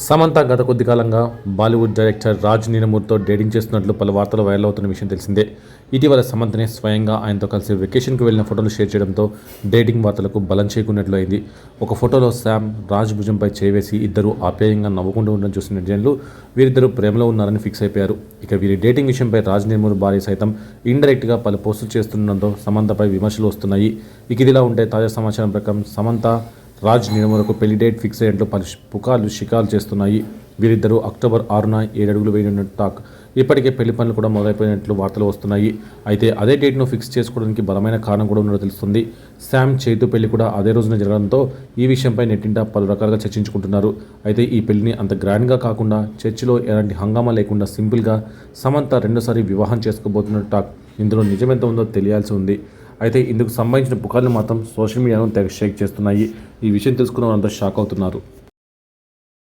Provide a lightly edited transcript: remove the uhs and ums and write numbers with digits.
సమంత గత కొద్ది కాలంగా బాలీవుడ్ డైరెక్టర్ రాజ్ నీరమూర్తో డేటింగ్ చేస్తున్నట్లు పలు వార్తలు వైరల్ అవుతున్న విషయం తెలిసిందే. ఇటీవల సమంతనే స్వయంగా ఆయనతో కలిసి వెకేషన్కు వెళ్లిన ఫోటోలు షేర్ చేయడంతో డేటింగ్ వార్తలకు బలం చేకూరినట్లు అయింది. ఒక ఫోటోలో శామ్ రాజ్ భుజంపై చేవేసి ఇద్దరు ఆప్యాయంగా నవ్వుకుంటూ ఉండడం చూసిన నెటిజన్లు వీరిద్దరూ ప్రేమలో ఉన్నారని ఫిక్స్ అయిపోయారు. ఇక వీరి డేటింగ్ విషయంపై రాజ్ నీరమూర్ భార్య సైతం ఇండైరెక్ట్గా పలు పోస్టులు చేస్తుండడంతో సమంతపై విమర్శలు వస్తున్నాయి. ఇక ఇదిలా ఉంటే తాజా సమాచారం ప్రకారం సమంత రాజ్ నీరమూర్కు పెళ్లి డేట్ ఫిక్స్ అయినట్లు పలు పుకార్లు షికారు చేస్తున్నాయి. వీరిద్దరూ అక్టోబర్ 6న 7 అడుగులు వేయనున్నట్టు టాక్. ఇప్పటికే పెళ్లి పనులు కూడా మొదలైపోయినట్లు వార్తలు వస్తున్నాయి. అయితే అదే డేట్ను ఫిక్స్ చేసుకోవడానికి బలమైన కారణం కూడా ఉన్నట్టు తెలుస్తుంది. శామ్ చైతు పెళ్లి కూడా అదే రోజున జరగడంతో ఈ విషయంపై నెట్టింట పలు రకాలుగా చర్చించుకుంటున్నారు. అయితే ఈ పెళ్లిని అంత గ్రాండ్గా కాకుండా చర్చిలో ఎలాంటి హంగామా లేకుండా సింపుల్గా సమంత రెండోసారి వివాహం చేసుకోబోతున్నట్టు టాక్. ఇందులో నిజమెంత ఉందో తెలియాల్సి ఉంది. అయితే ఇందుకు సంబంధించిన పుకార్లు మాత్రం సోషల్ మీడియాను తెగ షేక్ చేస్తున్నాయి. ఈ విషయం తెలుసుకున్న వారంతా షాక్ అవుతున్నారు.